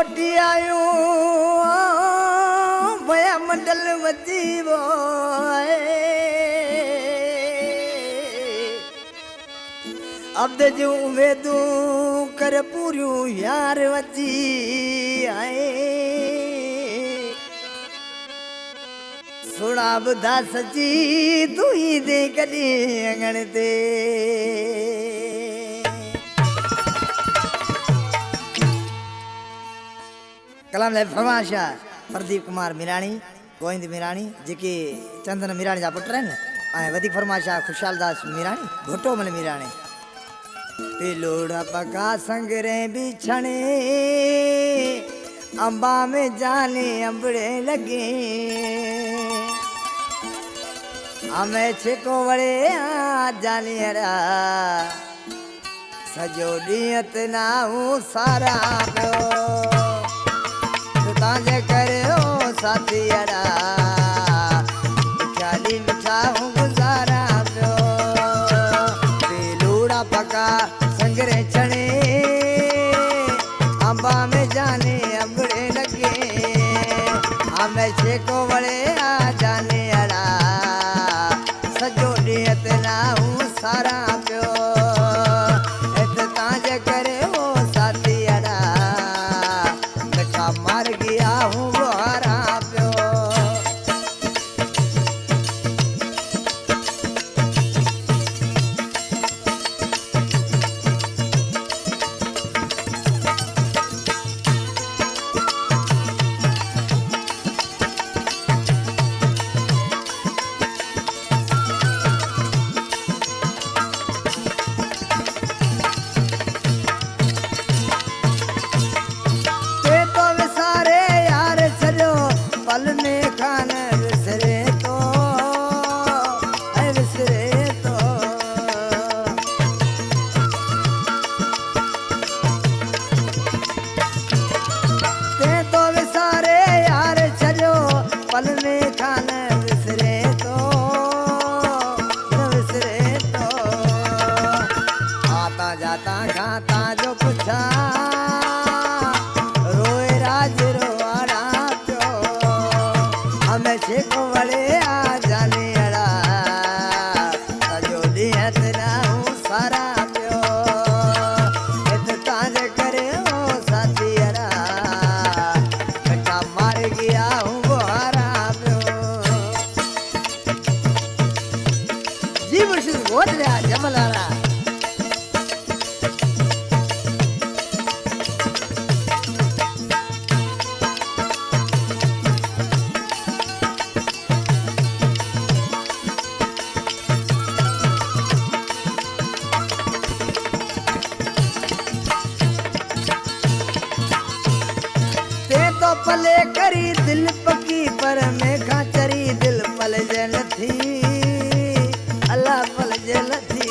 गोटी आयो भया मंडल वजीवो अब जो वेदू कर पूरियो यार वजी आए सुना बुधा सची तू ही दे कदी अंगण ते कलाम लाइ फरमाशा प्रदीप कुमार मिराणी गोविंद मिराणी जेके चंदन मिराणी जा पुट आहिनि ऐं वधीक फरमाशा खुशहाल दास मिराणी घोटोमल मिराणी पिलोड़ा पका संगरे बिछणे अंबा में जाने अंबड़े लगे हमें छिको वड़े आ जाने हरा सजो ॾींहं ना हूँ सारा पियो ताजे करे ओ साथी अड़ा मिठाली मिठा हूँ गुजारा पियो पिलोड़ा पका संगरे चने अंबा में जाने अंबड़े लगे हमें छेको वड़े आ जाने अड़ा सजो ॾींहं ना हूँ सारा पियो इत ताजे करे ओ साथी अड़ा मिठा मार गया हूँ बुहारा पियो पल में खान विसरे तो ते तो विसारे यार छो पल में खान विसरे तो आता जाता खाता जो पुछा रोए राज रोवाड़ा हमें छिको वड़े आ जाने अड़ा सजो ॾींहं ना हूँ सारा पियो इत ताजे करे ओ साथी अड़ा मिठा मार गया हूँ बुहारा पियो जी मुर्शिद गोद लिया जमलारा पले करी दिल पकी पर में खाचरी दिल पल जल थी अल्लाह पल जल थी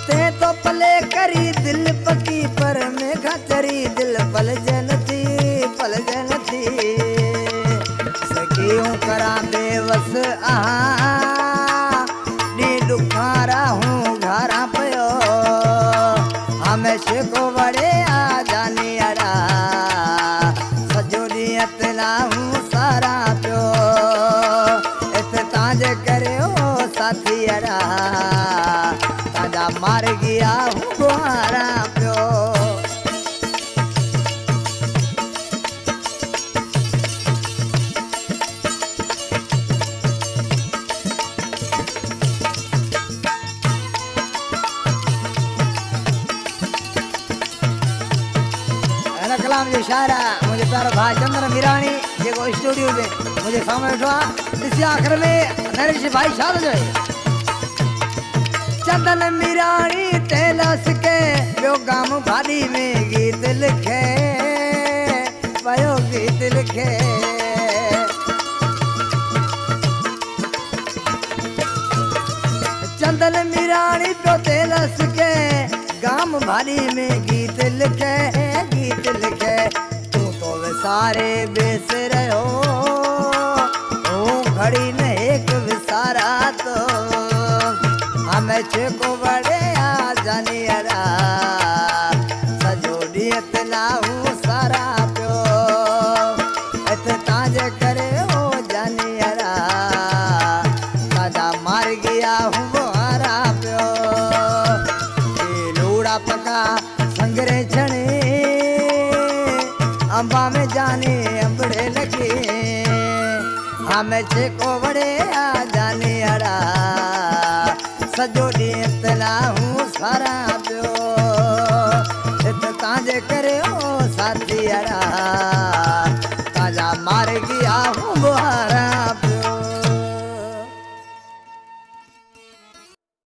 ते तो पले करी दिल पकी पर में खाचरी दिल पल जल थी सखियों करा बेवस नी दुखारा हूँ घारा पयो हमें छिको वड़े आ जाने अड़ा सजो ॾींहं ना हूँ सारा पियो इत ताजे करे ओ साथी अड़ा ताजा मार गया हूँ बुहारा पियो कलाम जो शायरा मुझे प्यारो भाई चंदन मिराणी जेको स्टूडियो में मुझे सामने बैठो ॾिसी आख़िर में नरेश भाई शाद जो चंदन मिराणी तेलस के ॿियो गाम भाॾी में गीत लिखे पयो गीत लिखे चंदन मिराणी पियो तेलस के गाम भाॾी में गीत लिखे तू तो विसारे बेस रहो घड़ी न एक विसारा तो हमें छिको वड़े आ जाने इतना हूँ सारा पियो इत ताजे करे ओ जानियरा ताजा मार गया हूँ बुहारा पियो ये लूड़ा पका संगरे छणे अंबा में जाने अंबड़े लगे हमें छेको बड़े आ जाने अड़ा सजो डी इतना हूँ सारा पियो इत ताजे करे ओ साथी अड़ा ताजा मार गया हूँ बुहारा